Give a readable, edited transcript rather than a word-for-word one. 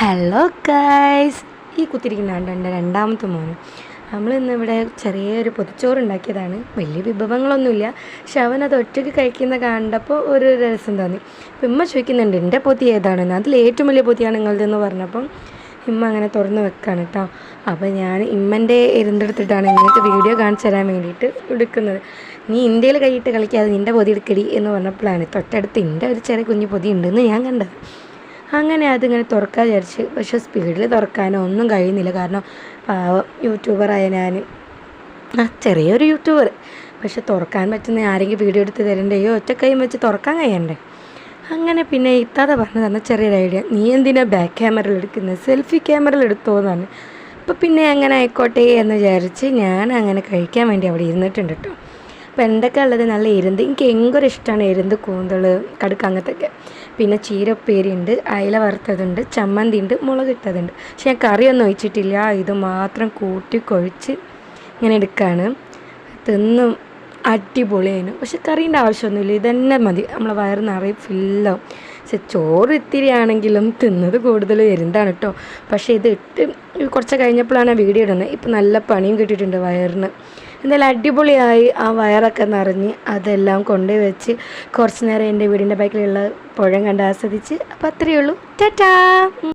Hello guys, ഈ കുത്തിരിക്കുന്നുണ്ട് എൻ്റെ രണ്ടാമത്തെ മോന്. നമ്മളിന്ന് ഇവിടെ ചെറിയൊരു പൊതിച്ചോറ് ഉണ്ടാക്കിയതാണ്. വലിയ വിഭവങ്ങളൊന്നുമില്ല, പക്ഷെ അവനത് ഒറ്റയ്ക്ക് കഴിക്കുന്ന കണ്ടപ്പോൾ ഒരു രസം തോന്നി. അപ്പം ഇമ്മ ചോദിക്കുന്നുണ്ട് എൻ്റെ പൊതി ഏതാണെന്ന്. അതിൽ ഏറ്റവും വലിയ പൊതിയാണ് നിങ്ങളതെന്ന് പറഞ്ഞപ്പം ഇമ്മ അങ്ങനെ തുറന്ന് വെക്കാണ് കേട്ടോ. അപ്പോൾ ഞാൻ ഇമ്മൻ്റെ ഇരുന്നെടുത്തിട്ടാണ് നിങ്ങൾക്ക് വീഡിയോ കാണിച്ചു തരാൻ വേണ്ടിയിട്ട് എടുക്കുന്നത്. നീ ഇന്ത്യയിൽ കൈയിട്ട് കളിക്കാതെ നിൻ്റെ പൊതി എടുക്കടി എന്ന് പറഞ്ഞപ്പോഴാണ് തൊട്ടടുത്ത് എൻ്റെ ഒരു ചെറിയ കുഞ്ഞു പൊതി ഉണ്ടെന്ന് ഞാൻ കണ്ടത്. അങ്ങനെ അതിങ്ങനെ തുറക്കാൻ വിചാരിച്ച്, പക്ഷേ സ്പീഡിൽ തുറക്കാനോ ഒന്നും കഴിയുന്നില്ല. കാരണം യൂട്യൂബറായ ഞാൻ ചെറിയൊരു യൂട്യൂബർ, പക്ഷെ തുറക്കാൻ പറ്റുന്ന ആരെങ്കിലും വീഡിയോ എടുത്ത് തരണ്ടേയോ, ഒറ്റക്കൈയും വെച്ച് തുറക്കാൻ കഴിയണ്ടേ. അങ്ങനെ പിന്നെ ഇത്താതെ പറഞ്ഞു തന്ന ചെറിയൊരു ഐഡിയ, നീ എന്തിനാ ബാക്ക് ക്യാമറയിൽ എടുക്കുന്നത്, സെൽഫി ക്യാമറയിൽ എടുത്തോന്നാണ്. അപ്പോൾ പിന്നെ അങ്ങനെ ആയിക്കോട്ടെ എന്ന് വിചാരിച്ച് ഞാൻ അങ്ങനെ കഴിക്കാൻ വേണ്ടി അവിടെ ഇരുന്നിട്ടുണ്ട് കേട്ടോ. അപ്പോൾ എന്തൊക്കെ ഉള്ളത്, നല്ല എരുന്ത്, എനിക്ക് ഭയങ്കര ഇഷ്ടമാണ് എരുന്ത്, കൂന്തൾ, കടുക്ക, അങ്ങനത്തെയൊക്കെ. പിന്നെ ചീരപ്പേരി ഉണ്ട്, അയല വറുത്തതുണ്ട്, ചമ്മന്തി ഉണ്ട്, മുളകിട്ടതുണ്ട്. പക്ഷെ ഞാൻ കറിയൊന്നും ഒഴിച്ചിട്ടില്ല, ഇത് മാത്രം കൂട്ടി കുഴച്ച് ഇങ്ങനെ എടുക്കുകയാണ്. തിന്നും അടിപൊളിയായിരുന്നു. പക്ഷെ കറീൻ്റെ ആവശ്യമൊന്നുമില്ല, ഇതന്നെ മതി, നമ്മളെ വയറ് നിറയെ ഫില്ലാവും. പക്ഷെ ചോറ് ഇത്തിരി ആണെങ്കിലും തിന്നത് കൂടുതൽ എരുന്താണ് കേട്ടോ. പക്ഷേ ഇത് ഇട്ട് കുറച്ച് കഴിഞ്ഞപ്പോഴാണ് വീഡിയോ ഇടുന്നത്. ഇപ്പം നല്ല പണിയും കിട്ടിയിട്ടുണ്ട് വയറിന്. എന്തായാലും അടിപൊളിയായി, ആ വയറൊക്കെ നിറഞ്ഞ് അതെല്ലാം കൊണ്ടുപോയി വെച്ച് കുറച്ച് നേരം എൻ്റെ വീടിൻ്റെ ബാക്കിലുള്ള പുഴ കണ്ട് ആസ്വദിച്ച്. അപ്പോൾ അത്രയേ ഉള്ളൂ. ടാറ്റാ.